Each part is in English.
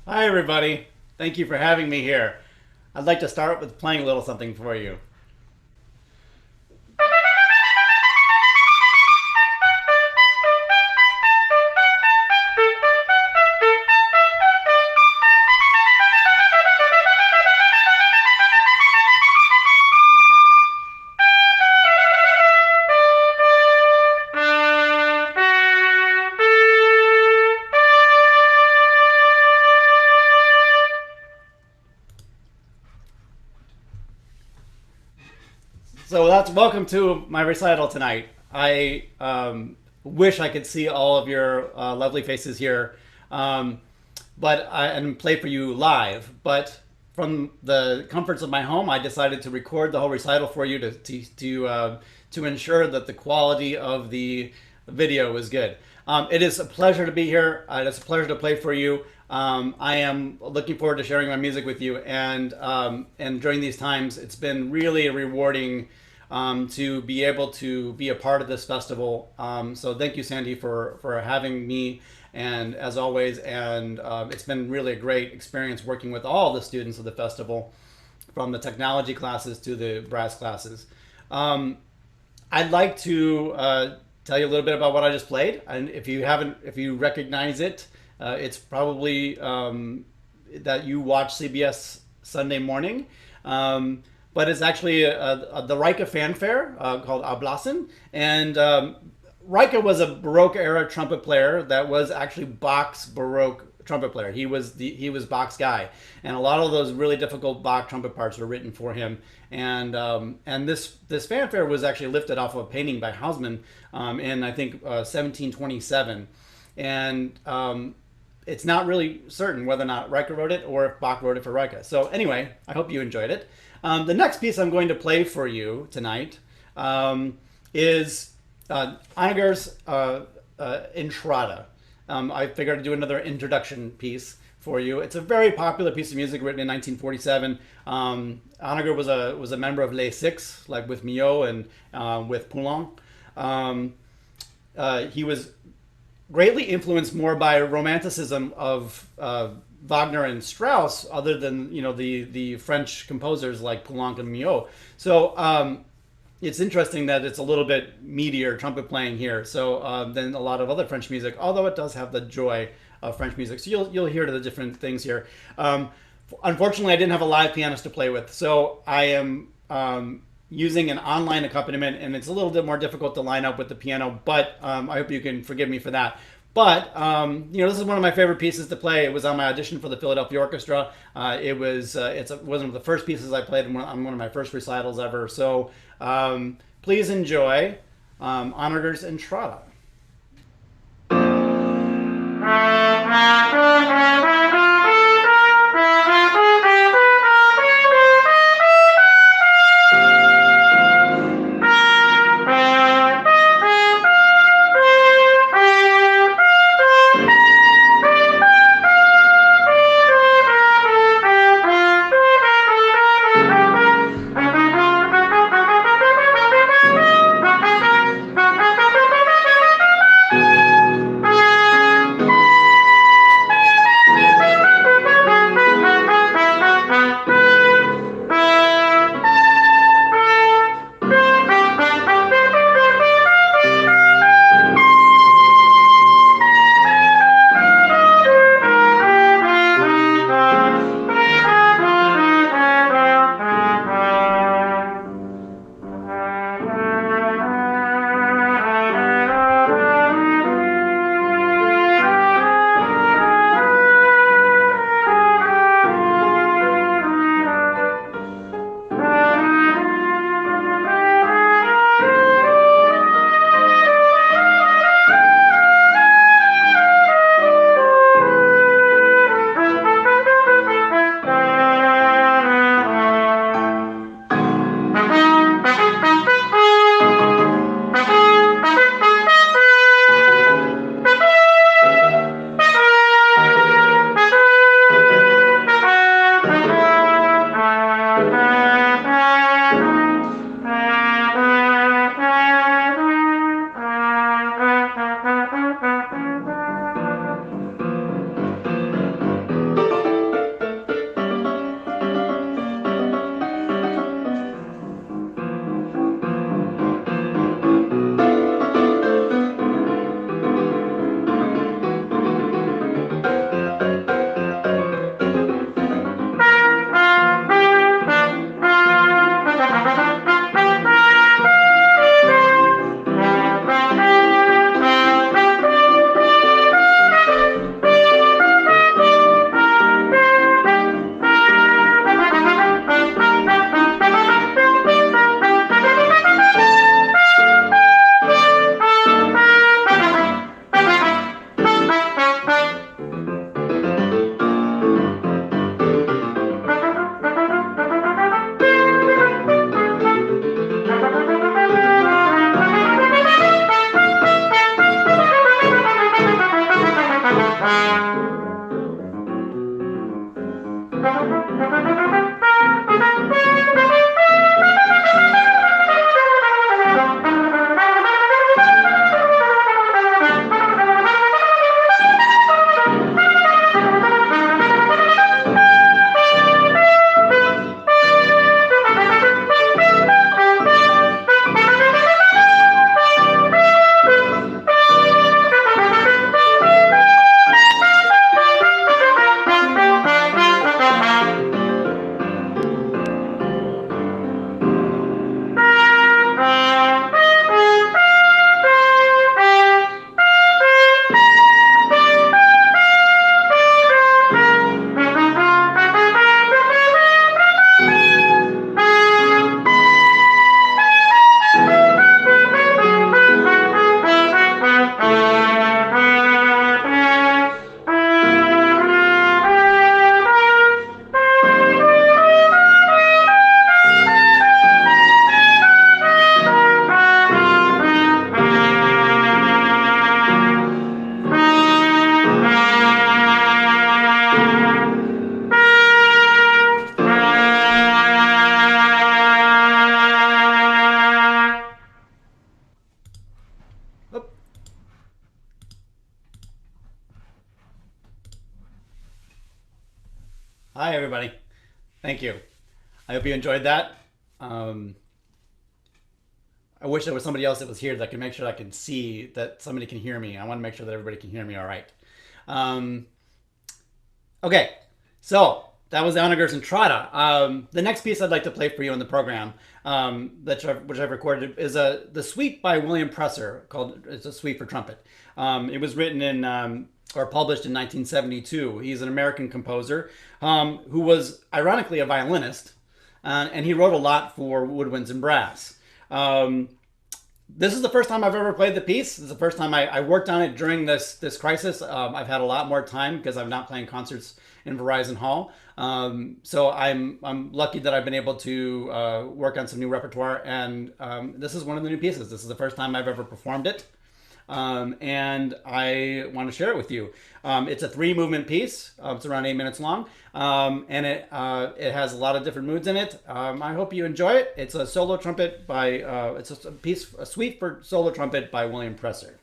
Hi, everybody. Thank you for having me here. I'd like to start with playing a little something for you. So that's welcome to my recital tonight. I wish I could see all of your lovely faces here, um, and play for you live. But from the comforts of my home, I decided to record the whole recital for you to ensure that the quality of the video is good. It is a pleasure to be here. It's a pleasure to play for you. I am looking forward to sharing my music with you, and during these times, it's been really rewarding to be able to be a part of this festival. So thank you, Sandy, for having me, and as always, and it's been really a great experience working with all the students of the festival, from the technology classes to the brass classes. Um, I'd like to tell you a little bit about what I just played, and if you recognize it, it's probably that you watch CBS Sunday Morning. But it's actually the Reicha fanfare called Ablassen, and Reicha was a Baroque era trumpet player that was actually Bach's Baroque trumpet player. He was Bach's guy, and a lot of those really difficult Bach trumpet parts were written for him. And this fanfare was actually lifted off of a painting by Hausmann in I think 1727, and it's not really certain whether or not Reicha wrote it or if Bach wrote it for Reicha. So anyway, I hope you enjoyed it. The next piece I'm going to play for you tonight is Honegger's Entrada. I figured I'd do another introduction piece for you. It's a very popular piece of music written in 1947. Honegger was a member of Les Six, like with Millot and with Poulenc. He was greatly influenced more by romanticism of Wagner and Strauss, other than the French composers like Poulenc and Millot. So it's interesting that it's a little bit meatier trumpet playing here, so than a lot of other French music. Although it does have the joy of French music, so you'll hear the different things here. Unfortunately, I didn't have a live pianist to play with, so I am using an online accompaniment, and it's a little bit more difficult to line up with the piano, but I hope you can forgive me for that. But this is one of my favorite pieces to play. It was on my audition for the Philadelphia Orchestra. It's one of the first pieces I played on one of my first recitals ever. So please enjoy Honegger's Entrada. Hi, everybody. Thank you. I hope you enjoyed that. Um, I wish there was somebody else that was here that could make sure I can see that somebody can hear me. I want to make sure that everybody can hear me all right. Um, okay, so that was the Onagers and Trada. The next piece I'd like to play for you in the program, which I've recorded, is the suite by William Presser called "It's a Suite for Trumpet." It was written in or published in 1972. He's an American composer who was ironically a violinist, and he wrote a lot for woodwinds and brass. This is the first time I've ever played the piece. This is the first time I worked on it during this crisis. I've had a lot more time because I'm not playing concerts in Verizon Hall. So I'm lucky that I've been able to work on some new repertoire, and this is one of the new pieces. This is the first time I've ever performed it. And I want to share it with you. It's a 3-movement piece. It's around 8 minutes long, and it has a lot of different moods in it. I hope you enjoy it. It's a solo trumpet by it's a suite for solo trumpet by William Presser.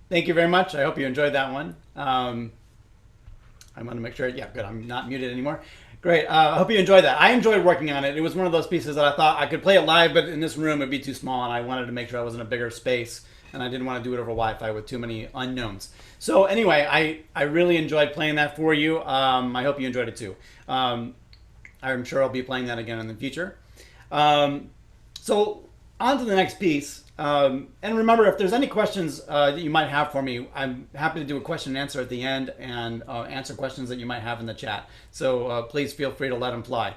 Thank you very much. I hope you enjoyed that one. I want to make sure. Yeah, good. I'm not muted anymore. Great. I hope you enjoyed that. I enjoyed working on it. It was one of those pieces that I thought I could play it live, but in this room it'd be too small, and I wanted to make sure I was in a bigger space, and I didn't want to do it over Wi-Fi with too many unknowns. So anyway, I really enjoyed playing that for you. I hope you enjoyed it too. I'm sure I'll be playing that again in the future. So on to the next piece. And remember, if there's any questions that you might have for me, I'm happy to do a question and answer at the end and answer questions that you might have in the chat. So please feel free to let them fly.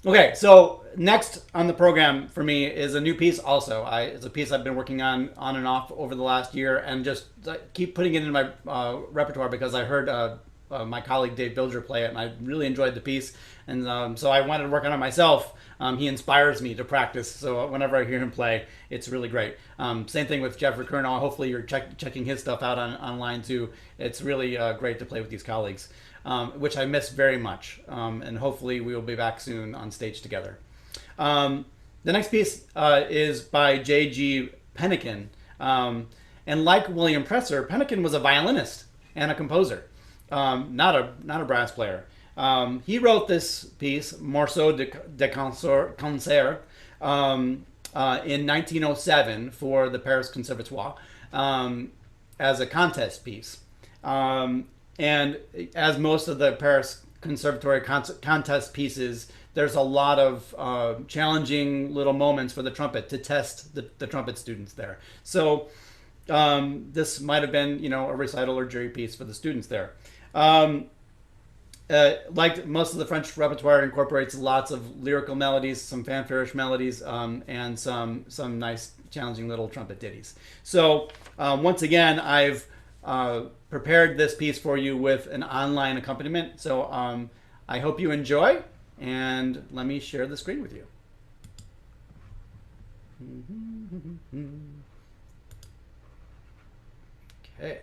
Okay, so next on the program for me is a new piece also. It's a piece I've been working on and off over the last year and just keep putting it in my repertoire because I heard my colleague Dave Bilger play it and I really enjoyed the piece. And so I wanted to work on it myself. He inspires me to practice, so whenever I hear him play, it's really great. Same thing with Jeffrey Kernall. Hopefully you're checking his stuff out online too. It's really great to play with these colleagues, which I miss very much. And hopefully we will be back soon on stage together. The next piece is by J.G. Pennikin. And like William Presser, Pennikin was a violinist and a composer, not a brass player. He wrote this piece, Morceau de Concert, in 1907 for the Paris Conservatoire as a contest piece. And as most of the Paris Conservatory contest pieces, there's a lot of challenging little moments for the trumpet to test the trumpet students there. So this might have been, a recital or jury piece for the students there. Like most of the French repertoire, incorporates lots of lyrical melodies, some fanfarish melodies, and some nice, challenging little trumpet ditties. So once again, I've prepared this piece for you with an online accompaniment. So I hope you enjoy, and let me share the screen with you. Okay.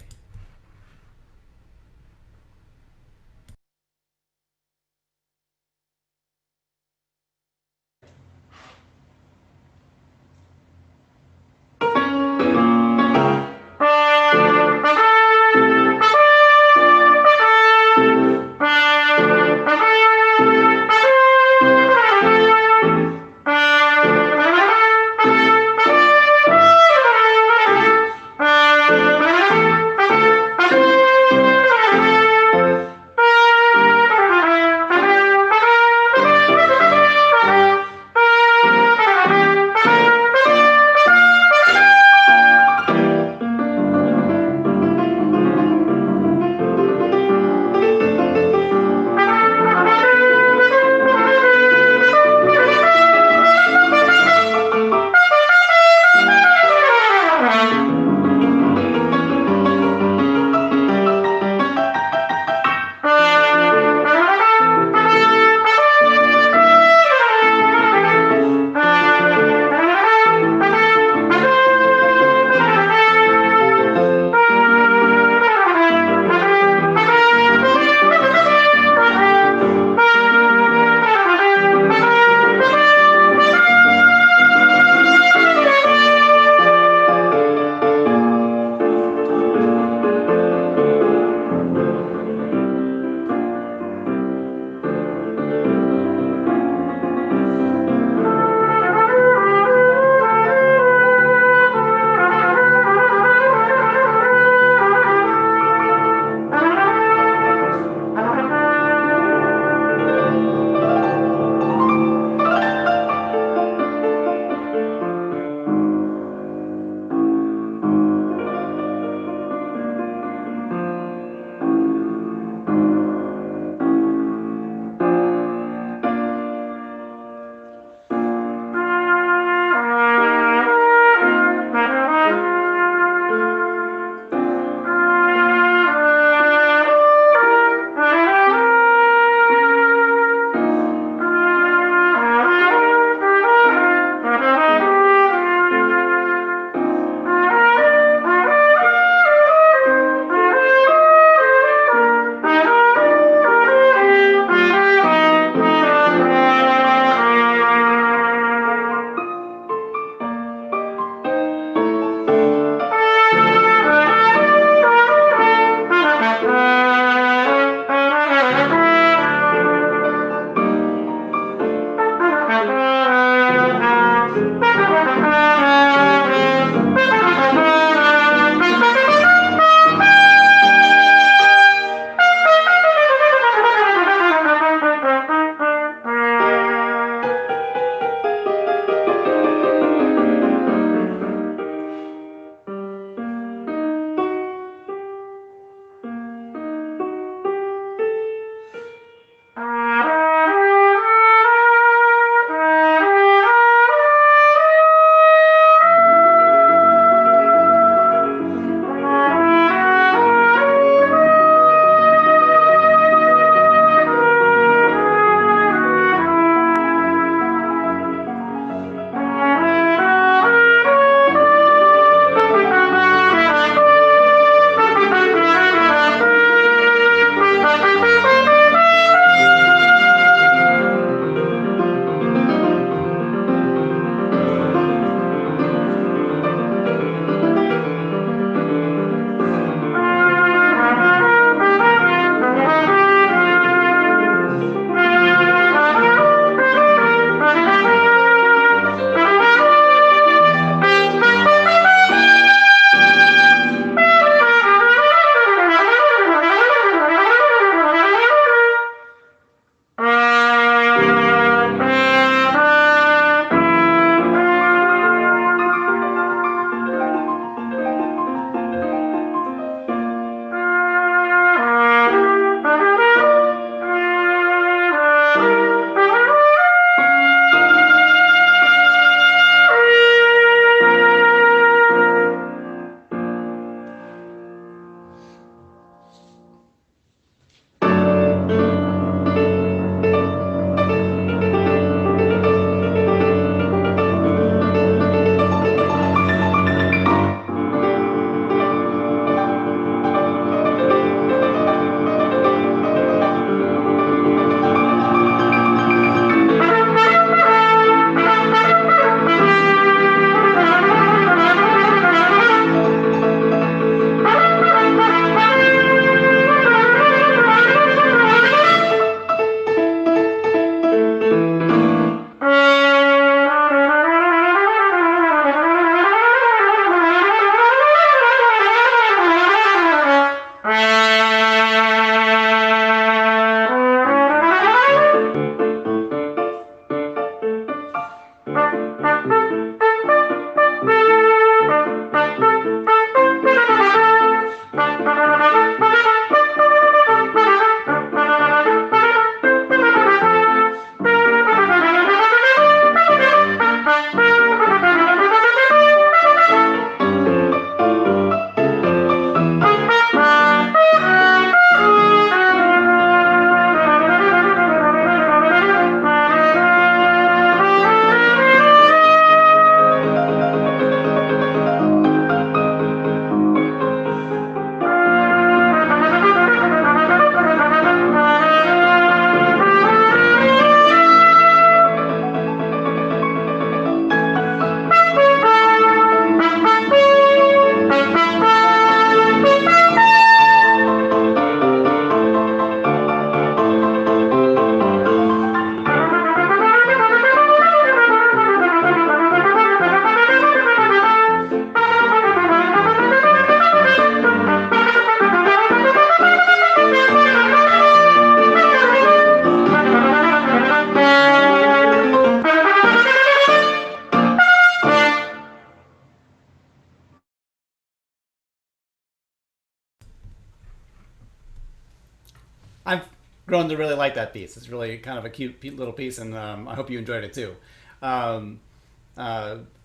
grown to really like that piece. It's really kind of a cute little piece, and I hope you enjoyed it too. Um,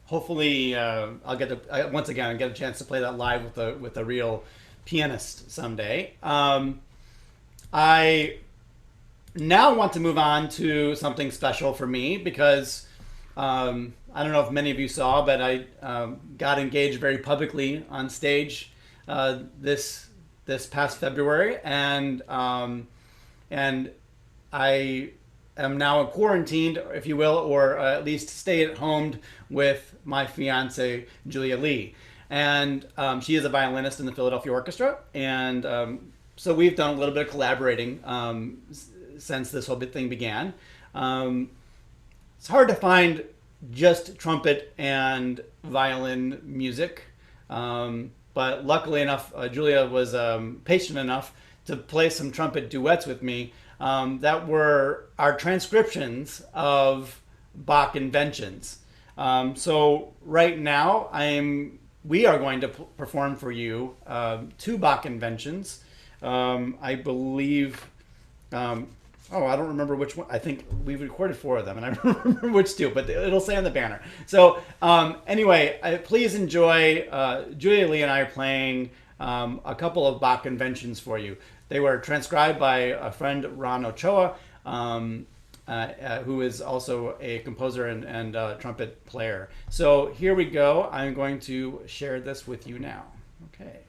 Hopefully, I'll get to once again get a chance to play that live with a real pianist someday. I now want to move on to something special for me because I don't know if many of you saw, but I got engaged very publicly on stage this past February, and I am now quarantined, if you will, or at least stay at home with my fiance Julia Lee, and she is a violinist in the Philadelphia Orchestra, and so we've done a little bit of collaborating since this whole thing began. It's hard to find just trumpet and violin music, but luckily enough, Julia was patient enough to play some trumpet duets with me that were our transcriptions of Bach inventions. So right now, we are going to perform for you two Bach inventions. I believe. I don't remember which one. I think we recorded four of them, and I don't remember which two, but it'll say on the banner. So anyway, please enjoy. Julia Lee and I are playing a couple of Bach inventions for you. They were transcribed by a friend, Ron Ochoa, who is also a composer and trumpet player. So here we go. I'm going to share this with you now. Okay.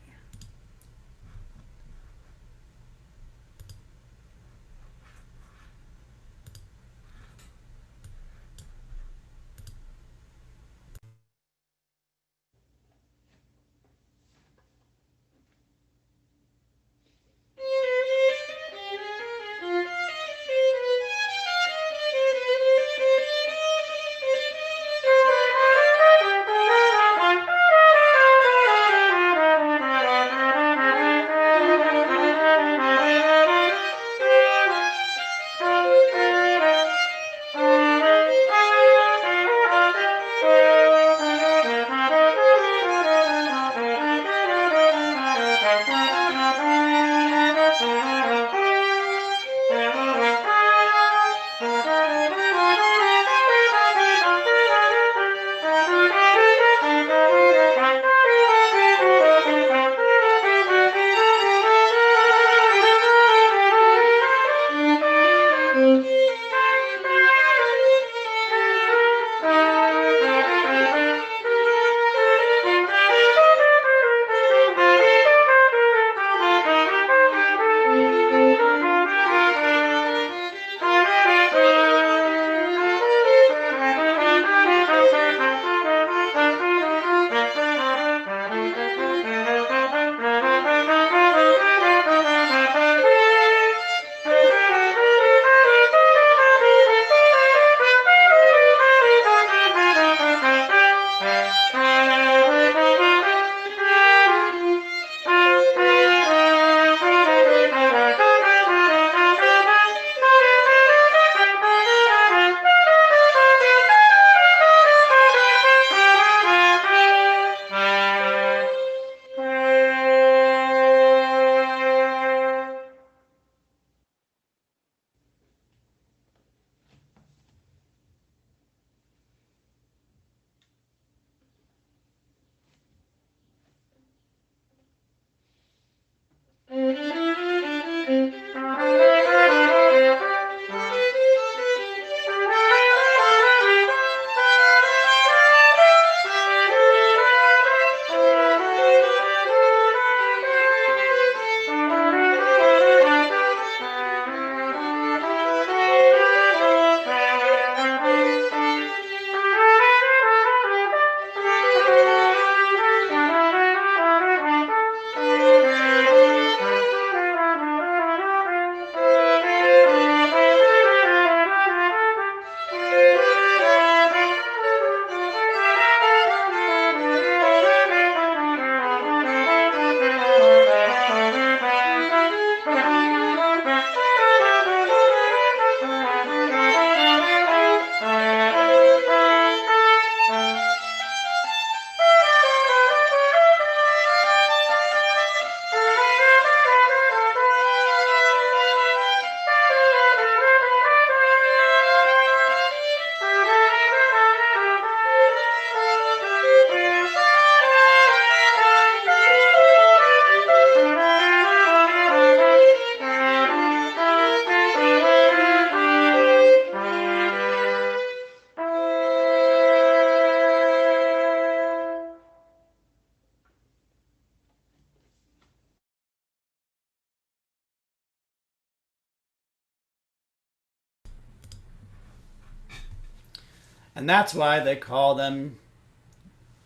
and that's why they call them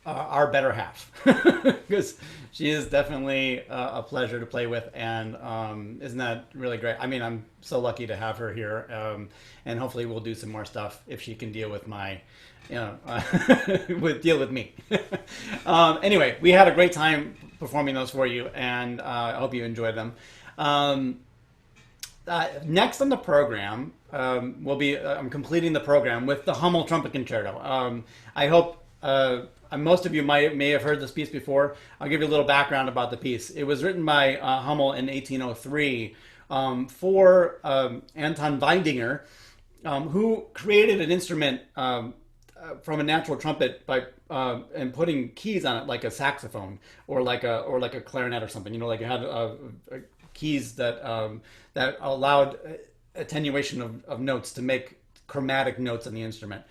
our better half, because she is definitely a pleasure to play with, and isn't that really great? I mean, I'm so lucky to have her here, and hopefully we'll do some more stuff if she can deal with my, deal with me. Anyway, we had a great time performing those for you, and I hope you enjoyed them. Next on the program will be I'm completing the program with the Hummel Trumpet Concerto. I hope most of you may have heard this piece before. I'll give you a little background about the piece. It was written by Hummel in 1803 for Anton Weidinger, who created an instrument from a natural trumpet by and putting keys on it like a saxophone or like a clarinet or something. Like it had keys that that allowed attenuation of notes to make chromatic notes on the instrument.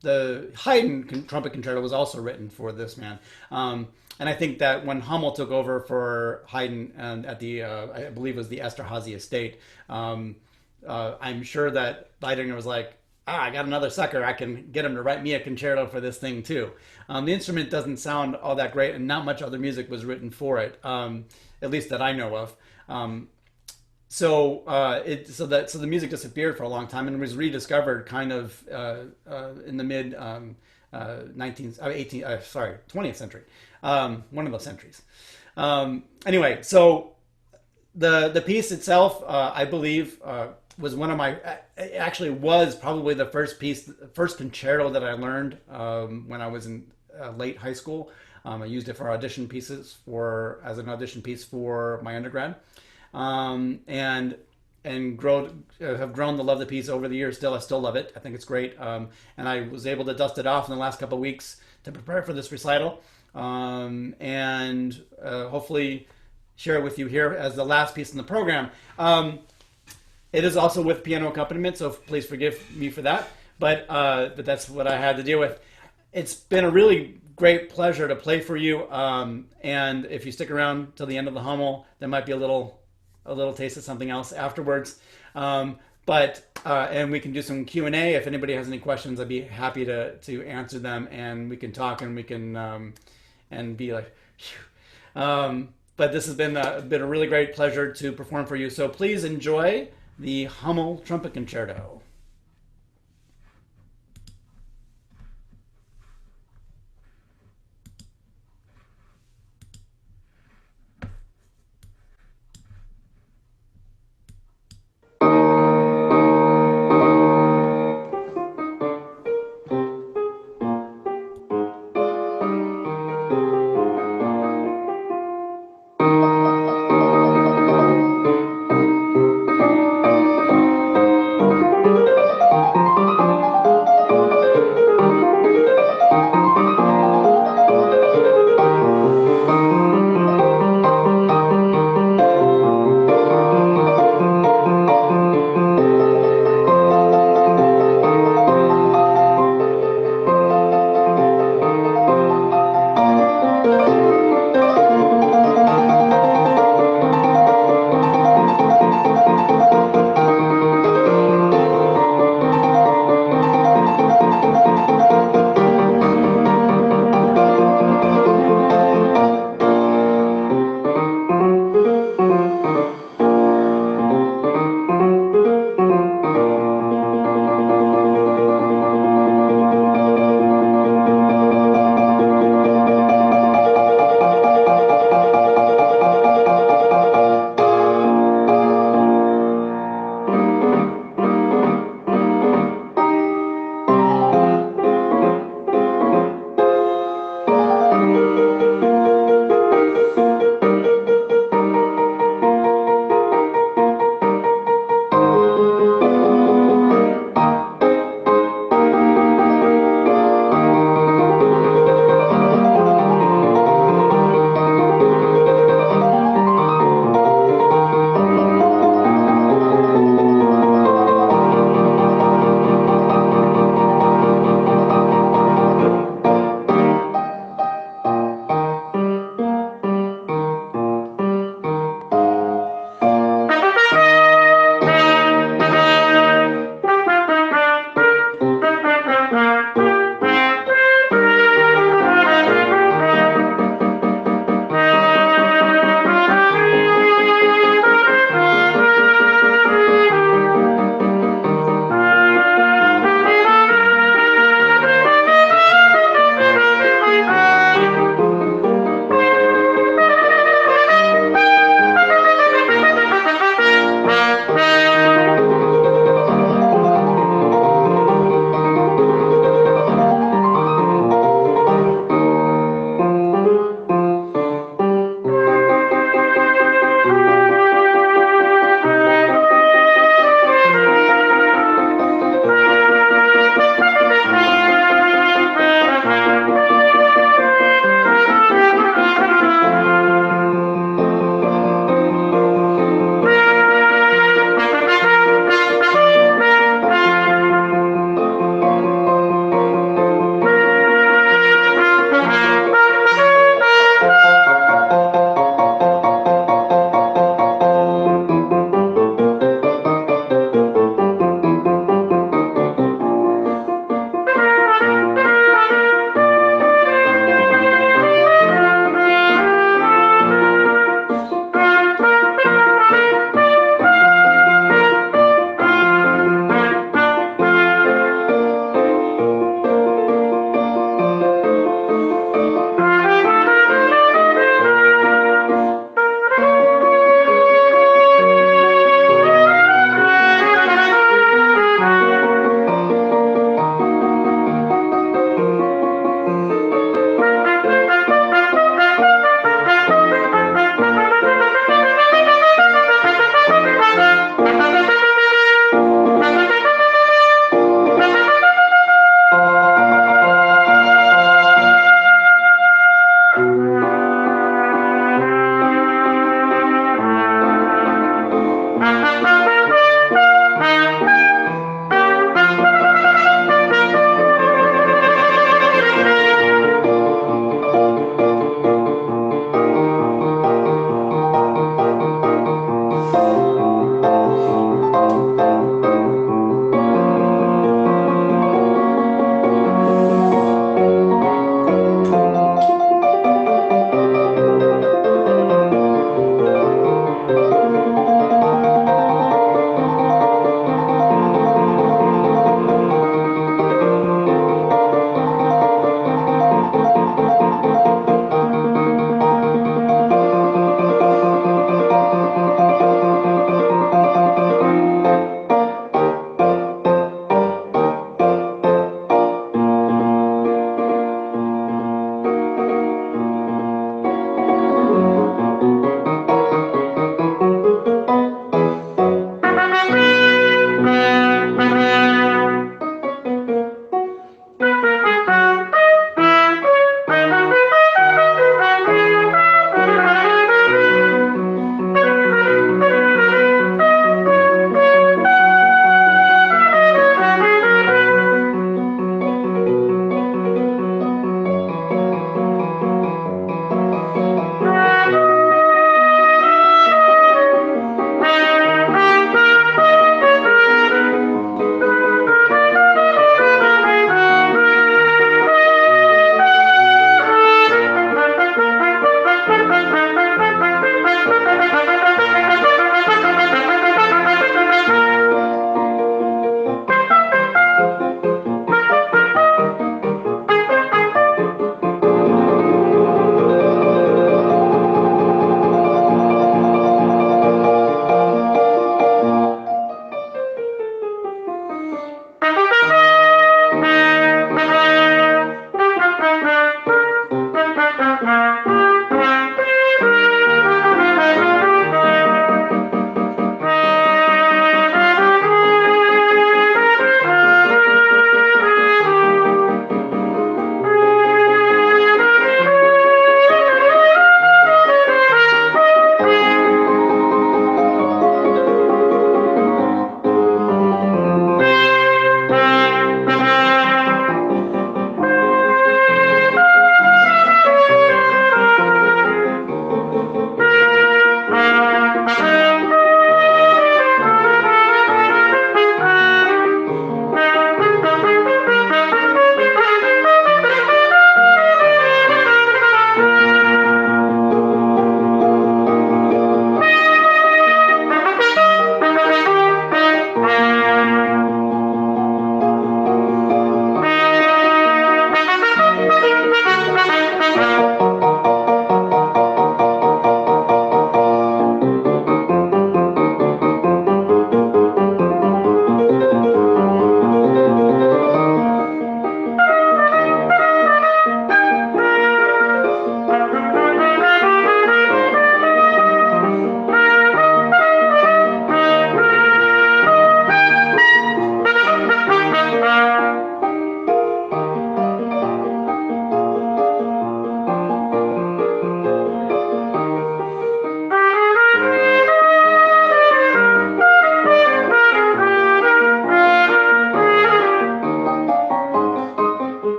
The Haydn trumpet concerto was also written for this man. And I think that when Hummel took over for Haydn and at the, I believe it was the Esterhazy estate, I'm sure that Weidinger was like, I got another sucker. I can get him to write me a concerto for this thing too. The instrument doesn't sound all that great, and not much other music was written for it, at least that I know of. So the music disappeared for a long time and was rediscovered kind of in the mid 20th century, one of those centuries. Anyway, so the piece itself, I believe, was one of my actually was probably the first concerto that I learned when I was in late high school. I used it for audition pieces as an audition piece for my undergrad. And have grown to love the piece over the years. I still love it. I think it's great. And I was able to dust it off in the last couple of weeks to prepare for this recital, and hopefully share it with you here as the last piece in the program. It is also with piano accompaniment, so please forgive me for that. But that's what I had to deal with. It's been a really great pleasure to play for you. And if you stick around till the end of the Hummel, there might be a little taste of something else afterwards. And we can do some Q&A. If anybody has any questions, I'd be happy to answer them, and we can talk, and we can and be like, phew. But this has been a really great pleasure to perform for you. So please enjoy the Hummel Trumpet Concerto.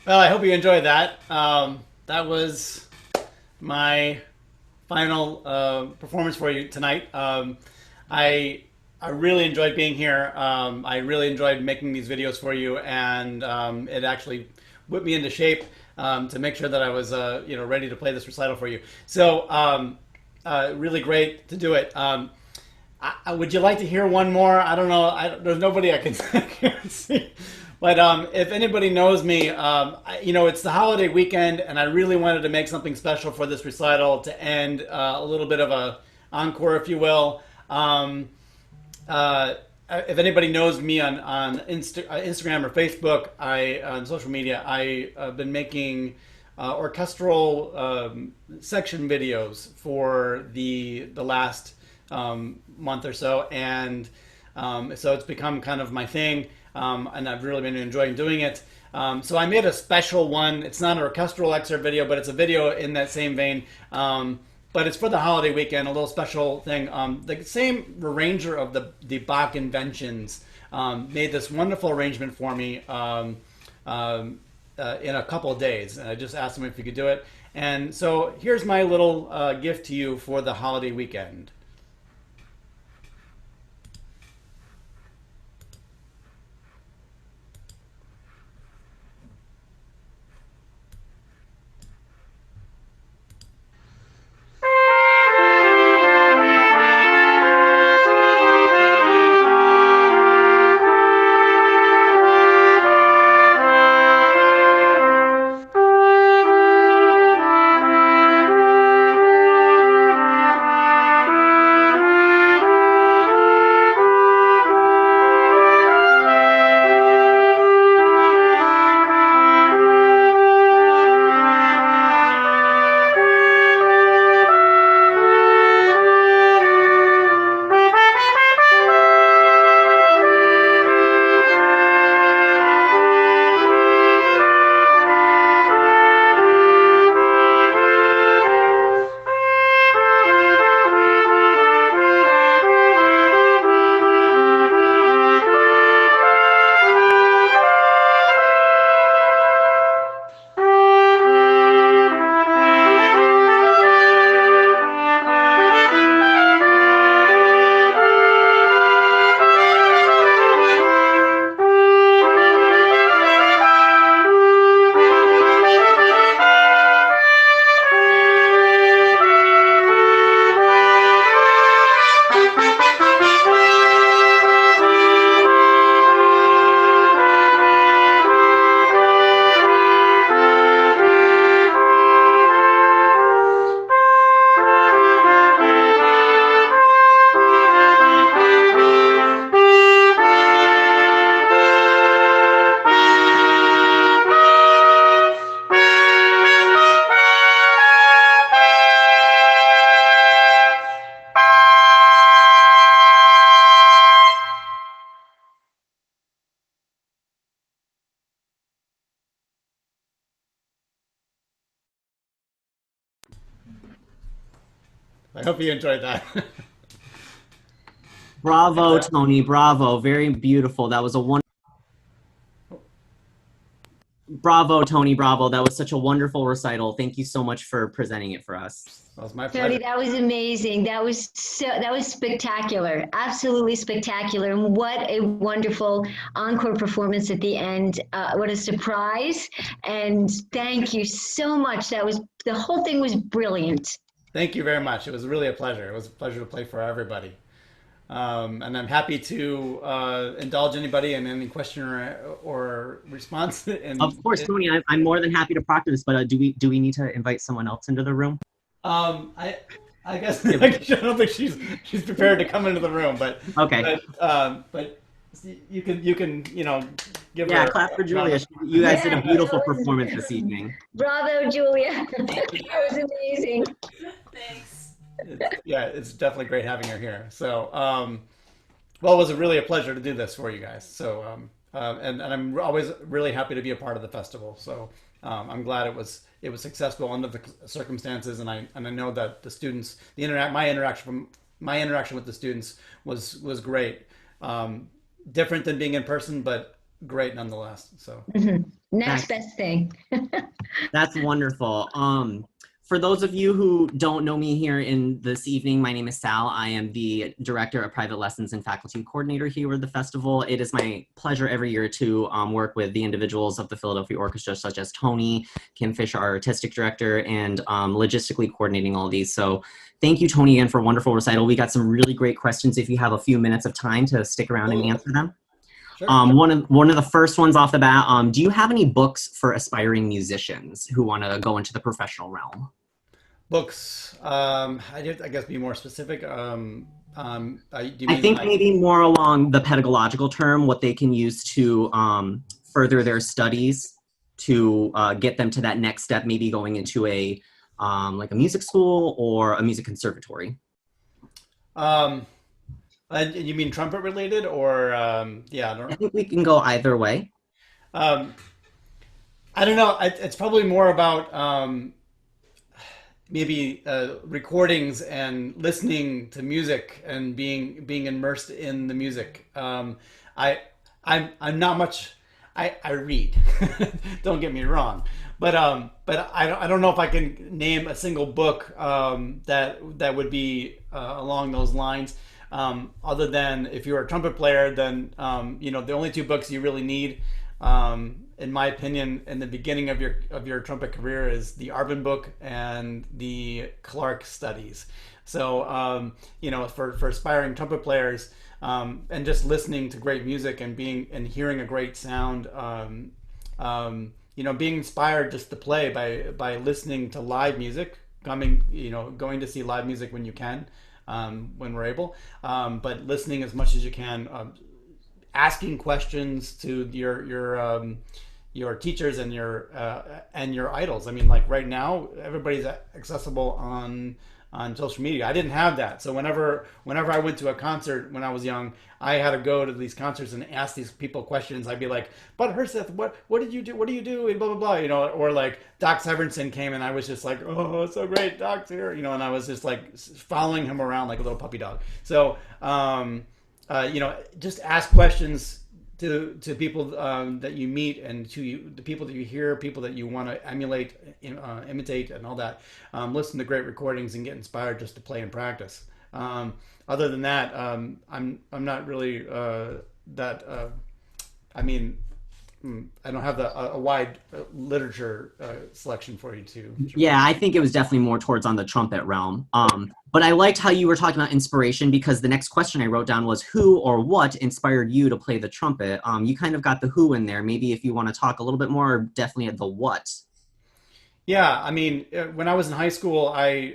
Well, I hope you enjoyed that. That was my final performance for you tonight. I really enjoyed being here. I really enjoyed making these videos for you, and it actually whipped me into shape to make sure that I was ready to play this recital for you. So really great to do it. Would you like to hear one more? I don't know. There's nobody I can, I can see. But if anybody knows me, it's the holiday weekend, and I really wanted to make something special for this recital to end a little bit of a encore, if you will. If anybody knows me on Instagram or Facebook, on social media, I've been making orchestral section videos for the last month or so, and so it's become kind of my thing, and I've really been enjoying doing it. So I made a special one. It's not an orchestral excerpt video, but it's a video in that same vein. But it's for the holiday weekend, a little special thing. The same arranger of the Bach Inventions made this wonderful arrangement for me in a couple of days. And I just asked him if he could do it. And so here's my little gift to you for the holiday weekend. I hope you enjoyed that. Bravo, Tony. Bravo. Very beautiful. That was a wonderful. Bravo, Tony. Bravo. That was such a wonderful recital. Thank you so much for presenting it for us. That was my pleasure. Tony, that was amazing. That was spectacular. Absolutely spectacular. And what a wonderful encore performance at the end. What a surprise. And thank you so much. The whole thing was brilliant. Thank you very much. It was really a pleasure. It was a pleasure to play for everybody. And I'm happy to indulge anybody in any question or response. Of course, Tony, I'm more than happy to practice, but do we need to invite someone else into the room? I guess I don't think she's prepared to come into the room, but okay. But you can give her clap for Julia. You guys did a beautiful performance this evening. Bravo, Julia. That was amazing. Thanks. It's definitely great having her here. So, well, it was really a pleasure to do this for you guys. So, and I'm always really happy to be a part of the festival. So, I'm glad it was successful under the circumstances, and I know that the students, my interaction with the students was great. Different than being in person, but great nonetheless. So Next best thing. That's wonderful. For those of you who don't know me here in this evening, my name is Sal. I am the Director of Private Lessons and Faculty Coordinator here at the festival. It is my pleasure every year to work with the individuals of the Philadelphia Orchestra, such as Tony, Kim Fisher, our Artistic Director, and logistically coordinating all these. So thank you, Tony, again, for a wonderful recital. We got some really great questions if you have a few minutes of time to stick around and answer them. Sure. One of the first ones off the bat, do you have any books for aspiring musicians who want to go into the professional realm? Books. I guess be more specific. Do you I mean think like, maybe more along the pedagogical term, what they can use to further their studies to get them to that next step, maybe going into a like a music school or a music conservatory? you mean trumpet related or yeah, I I don't, think we can go either way. um, I don't know. It's probably more about maybe recordings and listening to music and being immersed in the music. I I'm not much. I read. Don't get me wrong, but I don't know if I can name a single book that would be along those lines. Other than if you're a trumpet player, then the only two books you really need, in my opinion, in the beginning of your trumpet career is the Arvin book and the Clark studies. So for aspiring trumpet players, and just listening to great music and hearing a great sound, being inspired just to play by listening to live music, going to see live music when you can, when we're able, but listening as much as you can, asking questions to your teachers and your idols. I mean, like right now, everybody's accessible on social media. I didn't have that, so whenever I went to a concert when I was young, I had to go to these concerts and ask these people questions. I'd be like, "But Herseth, what did you do? What do you do?" And blah blah blah, or like Doc Severinsen came and I was just like, "Oh, it's so great, Doc's here," and I was just like following him around like a little puppy dog. So just ask questions to people that you meet, and the people that you hear, people that you want to emulate, imitate, and all that. Listen to great recordings and get inspired just to play and practice. Other than that, I'm not really that. I mean, I don't have a wide literature selection for you to. Yeah, I think it was definitely more towards on the trumpet realm. But I liked how you were talking about inspiration, because the next question I wrote down was who or what inspired you to play the trumpet? You kind of got the who in there. Maybe if you want to talk a little bit more, definitely at the what. Yeah, I mean, when I was in high school, I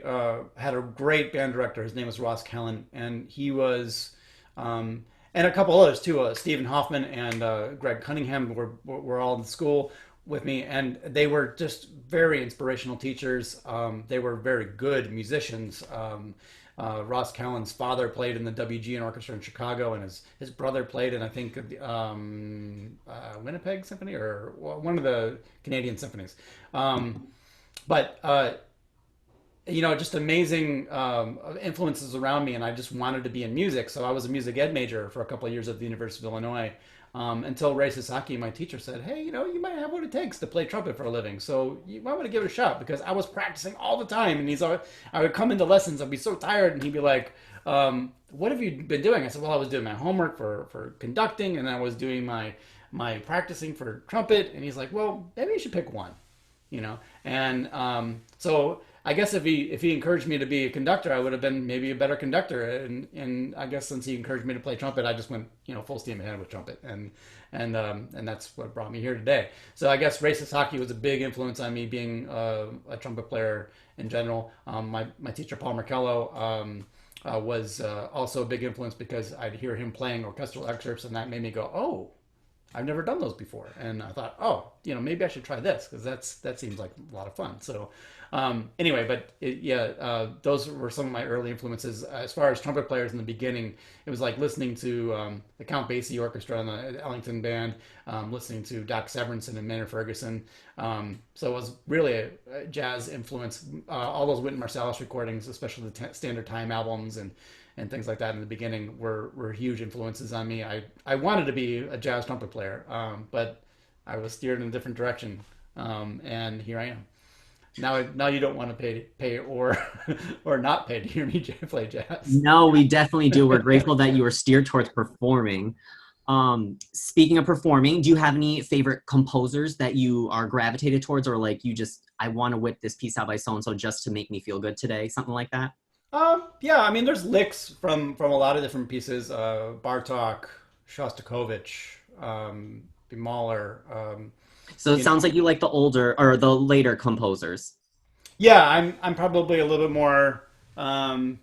had a great band director. His name was Ross Kellen, and he was, and a couple others too. Stephen Hoffman and Greg Cunningham were all in school with me, and they were just very inspirational teachers. They were very good musicians. Ross Callen's father played in the WGN Orchestra in Chicago, and his brother played in, I think, Winnipeg Symphony or one of the Canadian symphonies. But just amazing influences around me, and I just wanted to be in music. So I was a music ed major for a couple of years at the University of Illinois, until Ray Sasaki, my teacher, said, "Hey, you might have what it takes to play trumpet for a living, so you might want to give it a shot." Because I was practicing all the time, and I would come into lessons, I'd be so tired, and he'd be like, "What have you been doing?" I said, "Well, I was doing my homework for conducting, and I was doing my practicing for trumpet." And he's like, "Well, maybe you should pick one." And so I guess if he encouraged me to be a conductor, I would have been maybe a better conductor. And I guess since he encouraged me to play trumpet, I just went full steam ahead with trumpet, and that's what brought me here today. So I guess Ray Sasaki was a big influence on me being a trumpet player in general. My teacher Paul Markello was also a big influence, because I'd hear him playing orchestral excerpts, and that made me go, "Oh, I've never done those before." And I thought, "Oh, maybe I should try this, because that seems like a lot of fun." So anyway, but those were some of my early influences. As far as trumpet players in the beginning, it was like listening to the Count Basie Orchestra and the Ellington Band, listening to Doc Severinsen and Maynard Ferguson. So it was really a jazz influence. All those Wynton Marsalis recordings, especially the Standard Time albums and things like that in the beginning, were huge influences on me. I wanted to be a jazz trumpet player, but I was steered in a different direction, and here I am. Now you don't want to pay or or not pay to hear me play jazz. No, we definitely do. We're grateful that you were steered towards performing. Speaking of performing, do you have any favorite composers that you are gravitated towards, or like you just, I want to whip this piece out by so and so just to make me feel good today, something like that? Yeah, I mean, there's licks from a lot of different pieces. Bartok, Shostakovich, Mahler. So it You know, sounds like you like the older or the later composers. yeah, I'm probably a little bit more, um,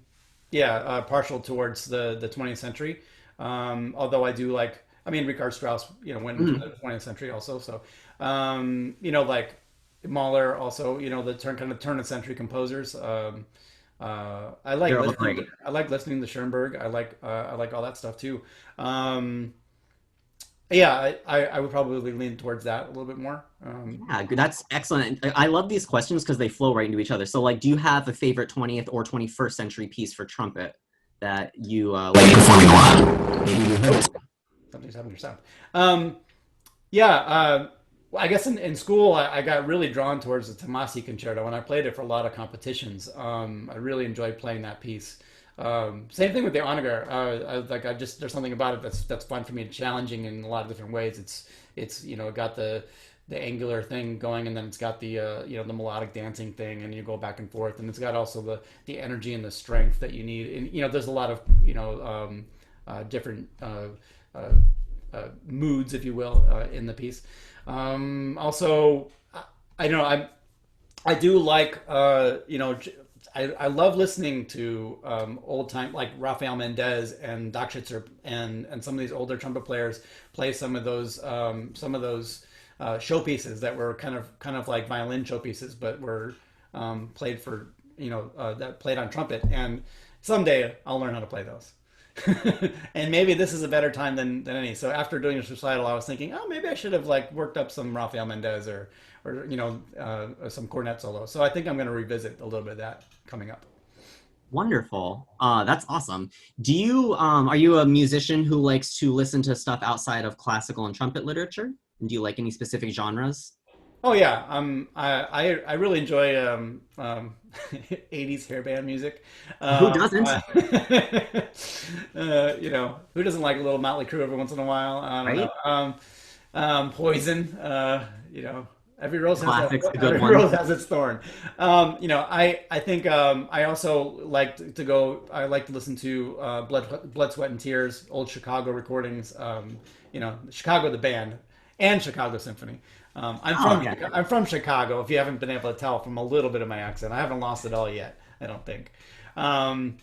yeah, partial towards the 20th century. Although I do like, I mean, Richard Strauss, went into Mm, the 20th century also. So, like Mahler also, the turn of century composers. I like they're all listening. great. I like listening to Schoenberg. I like all that stuff too. Um, yeah, I would probably lean towards that a little bit more. Yeah, that's excellent. I love these questions because they flow right into each other. So, like, do you have a favorite 20th or 21st century piece for trumpet that you like performing a lot? Maybe you heard Oh, it. something's happened to your sound. Yeah, well, I guess in school I got really drawn towards the Tomasi concerto, and I played it for a lot of competitions. I really enjoyed playing that piece. Same thing with the Onager. I just there's something about it that's fun for me, challenging in a lot of different ways. It's got the angular thing going, and then it's got the the melodic dancing thing, and you go back and forth, and it's got also the energy and the strength that you need. And there's a lot of different uh, moods, if you will, in the piece. Also, I don't know. I do like I love listening to old time like Rafael Mendez and Dakshitzer and some of these older trumpet players play some of those showpieces that were kind of like violin showpieces, but were played for that played on trumpet. And someday I'll learn how to play those. And maybe this is a better time than any. So after doing this recital, I was thinking, oh, maybe I should have like worked up some Rafael Mendez or some cornet solo. So I think I'm going to revisit a little bit of that coming up. Wonderful. That's awesome. Do you are you a musician who likes to listen to stuff outside of classical and trumpet literature? And do you like any specific genres? Oh yeah, I really enjoy 80s hairband music. Who doesn't? Who doesn't like a little Motley Crue every once in a while? I don't know. Right? Poison. Every rose has Classics, a every good one. rose has its thorn. I think I also like to go. I like to listen to Blood, Sweat, and Tears, old Chicago recordings. Chicago the band and Chicago Symphony. I'm Oh, from yeah. I'm from Chicago. If you haven't been able to tell from a little bit of my accent, I haven't lost it all yet. I don't think. Um,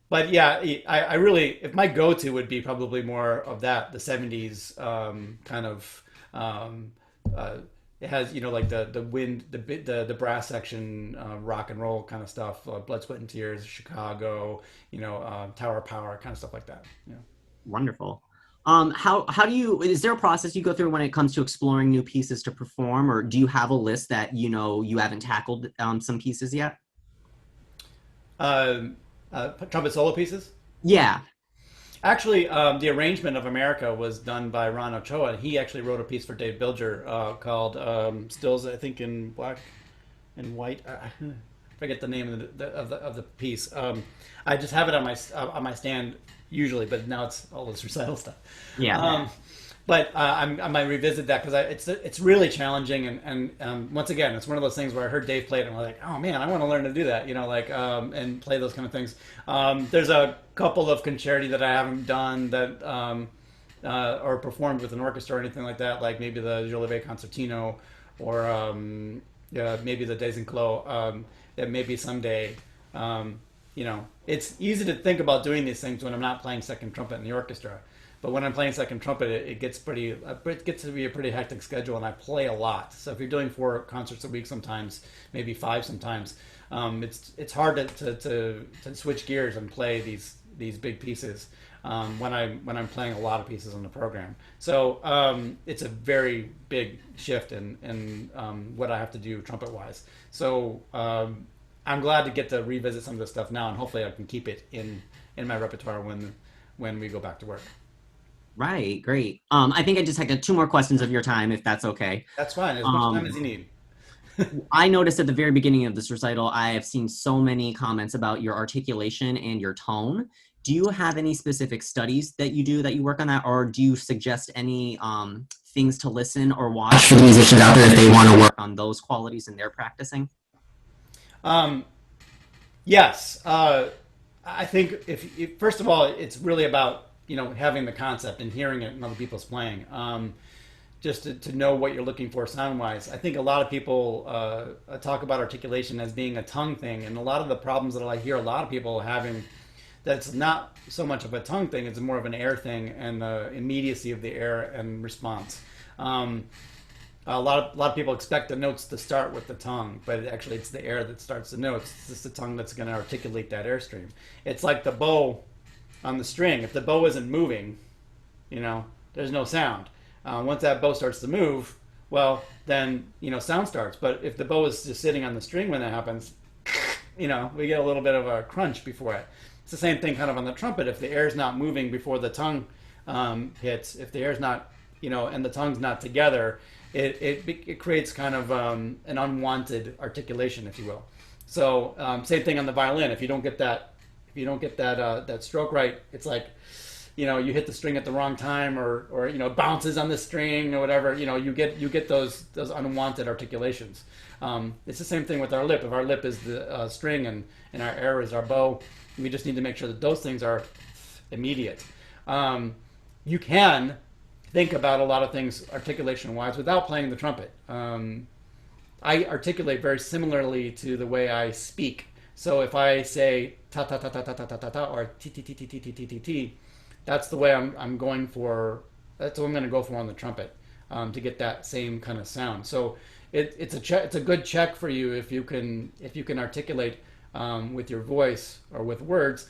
but yeah, I really, if my go-to would be probably more of that, the 70s kind of. Um, uh, it has like the wind, the brass section, rock and roll kind of stuff, Blood, Sweat, and Tears, Chicago, Tower of Power, kind of stuff like that. Wonderful. How do you, is there a process you go through when it comes to exploring new pieces to perform, or do you have a list that you haven't tackled some pieces yet? Trumpet solo pieces. Yeah. Actually, the arrangement of America was done by Ron Ochoa, and he actually wrote a piece for Dave Bilger called "Stills," I think, in black and white. I forget the name of the piece. I just have it on my stand usually, but now it's all this recital stuff. Yeah. But I might revisit that because it's really challenging, and once again, it's one of those things where I heard Dave play it and I'm like, oh man, I want to learn to do that, and play those kind of things. There's a couple of concerti that I haven't done that or performed with an orchestra or anything like that, like maybe the Jolivet Concertino or yeah, maybe the Des Enclos, that maybe someday. It's easy to think about doing these things when I'm not playing second trumpet in the orchestra. But when I'm playing second trumpet, it gets it gets to be a pretty hectic schedule, and I play a lot. So if you're doing 4 concerts a week, sometimes maybe 5, sometimes it's hard to switch gears and play these big pieces when I'm playing a lot of pieces on the program. So it's a very big shift in what I have to do trumpet wise. So I'm glad to get to revisit some of this stuff now, and hopefully I can keep it in my repertoire when we go back to work. Right. Great. I think I just had 2 more questions of your time, if that's okay. That's fine, as much time Um, as you need. I noticed at the very beginning of this recital, I have seen so many comments about your articulation and your tone. Do you have any specific studies that you do that you work on that, or do you suggest any things to listen or watch for the musicians out there if they want to work on those qualities in their practicing? Yes. I think if first of all, it's really about, having the concept and hearing it in other people's playing. Just to know what you're looking for sound wise. I think a lot of people talk about articulation as being a tongue thing, and a lot of the problems that I hear a lot of people having, that's not so much of a tongue thing, it's more of an air thing, and the immediacy of the air and response. A lot of people expect the notes to start with the tongue, but actually it's the air that starts the notes. It's just the tongue that's going to articulate that airstream. It's like the bow on the string. If the bow isn't moving, there's no sound. Once that bow starts to move, well, then, sound starts. But if the bow is just sitting on the string when that happens, we get a little bit of a crunch before it. It's the same thing kind of on the trumpet. If the air's not moving before the tongue hits, if the air's not, and the tongue's not together, it creates kind of an unwanted articulation, if you will. So same thing on the violin. If you don't get that that stroke right, it's like, you hit the string at the wrong time, or it bounces on the string or whatever. You get those unwanted articulations. It's the same thing with our lip. If our lip is the string and our air is our bow, we just need to make sure that those things are immediate. You can think about a lot of things articulation-wise without playing the trumpet. I articulate very similarly to the way I speak. So if I say ta ta ta ta ta ta ta ta ta or t t t t t t t t t, that's the way I'm going for. That's what I'm going to go for on the trumpet to get that same kind of sound. So it's a good check for you if you can articulate with your voice or with words.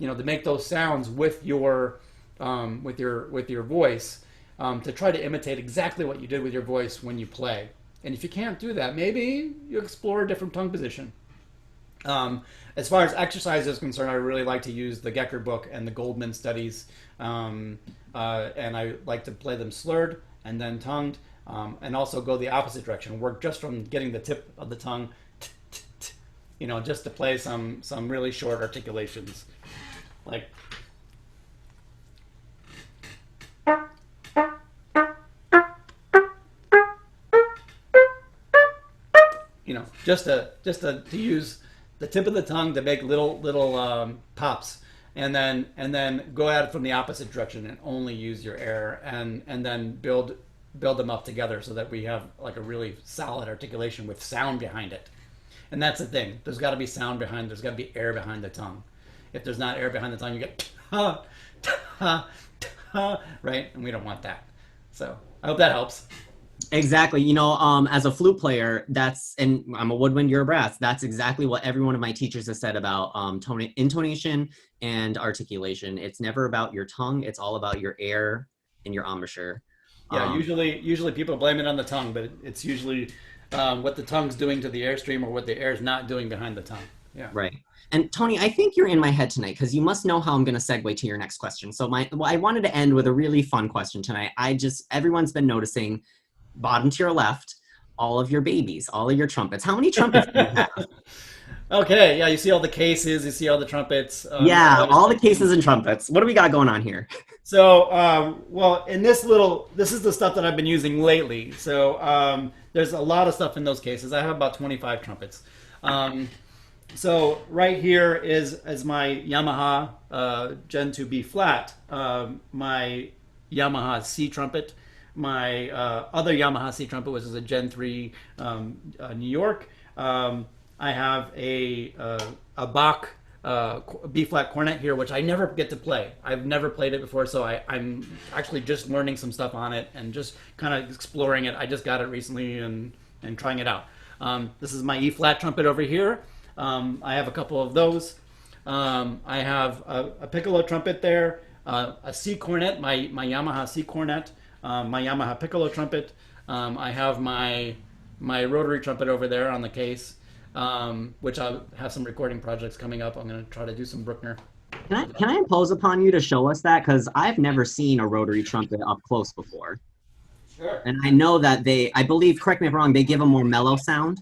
To make those sounds with your voice, to try to imitate exactly what you did with your voice when you play. And if you can't do that, maybe you explore a different tongue position. As far as exercise is concerned, I really like to use the Gecker book and the Goldman studies, and I like to play them slurred and then tongued, and also go the opposite direction, work just from getting the tip of the tongue, just to play some really short articulations, like. Just to use the tip of the tongue to make little pops, and then go at it from the opposite direction and only use your air, and then build them up together so that we have like a really solid articulation with sound behind it. And that's the thing. There's got to be sound behind. There's got to be air behind the tongue. If there's not air behind the tongue, you get ta ta ta, right? And we don't want that. So I hope that helps. Exactly. As a flute player, and I'm a woodwind, you're a brass. That's exactly what every one of my teachers has said about intonation and articulation. It's never about your tongue. It's all about your air and your embouchure. Yeah, usually people blame it on the tongue, but it's usually what the tongue's doing to the airstream or what the air's not doing behind the tongue. Yeah. Right. And Tony, I think you're in my head tonight because you must know how I'm going to segue to your next question. So I wanted to end with a really fun question tonight. Everyone's been noticing, bottom to your left, all of your babies, all of your trumpets. How many trumpets do you have? Okay, yeah, you see all the cases, you see all the trumpets. All the cases and trumpets. What do we got going on here? So, well, this is the stuff that I've been using lately. So there's a lot of stuff in those cases. I have about 25 trumpets. So right here is my Yamaha Gen 2 B flat, my Yamaha C trumpet, my other Yamaha C trumpet, which is a Gen 3 New York. I have a Bach B flat cornet here, which I never get to play. I've never played it before, so I'm actually just learning some stuff on it and just kind of exploring it. I just got it recently and trying it out. This is my E flat trumpet over here. I have a couple of those. I have a piccolo trumpet there, a C cornet, my Yamaha C cornet, my Yamaha piccolo trumpet. I have my rotary trumpet over there on the case, which I have some recording projects coming up. I'm going to try to do some Bruckner. Can I impose upon you to show us that? Because I've never seen a rotary trumpet up close before. Sure. And I know that I believe, correct me if I'm wrong, they give a more mellow sound.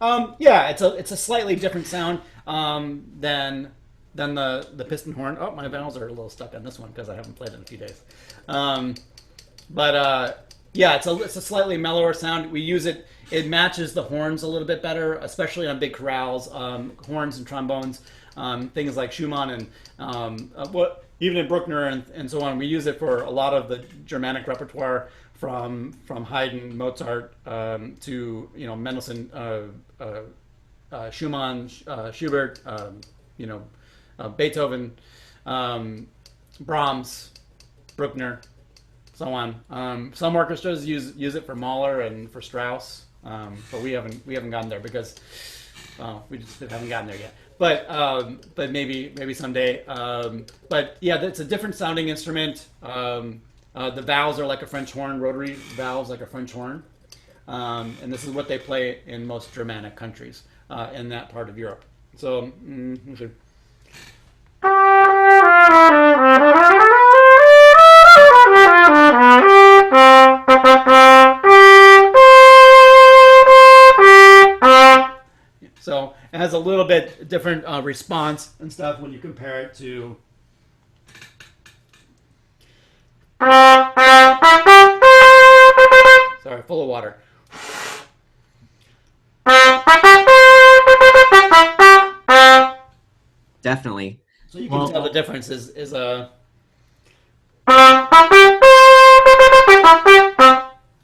Yeah, it's a slightly different sound than the piston horn. Oh, my valves are a little stuck on this one because I haven't played in a few days. Yeah, it's a slightly mellower sound. We use it. It matches the horns a little bit better, especially on big chorales. Horns and trombones, things like Schumann and even in Bruckner and so on. We use it for a lot of the Germanic repertoire, from Haydn, Mozart to Mendelssohn, Schumann, Schubert, Beethoven, Brahms, Bruckner, so on. Some orchestras use it for Mahler and for Strauss, but we haven't gotten there because we just haven't gotten there yet. But maybe someday. But yeah, it's a different sounding instrument. The valves are like a French horn, rotary valves like a French horn, and this is what they play in most Germanic countries in that part of Europe. So. Let's see. So it has a little bit different response and stuff when you compare it to. Sorry, full of water. Definitely. So you can tell the difference is a. I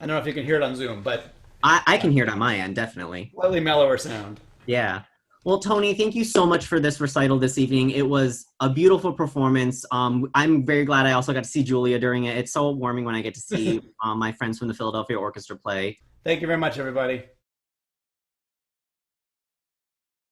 don't know if you can hear it on Zoom, but I can hear it on my end, definitely. Slightly mellower sound. Yeah. Well, Tony, thank you so much for this recital this evening. It was a beautiful performance. I'm very glad I also got to see Julia during it. It's so warming when I get to see my friends from the Philadelphia Orchestra play. Thank you very much, everybody.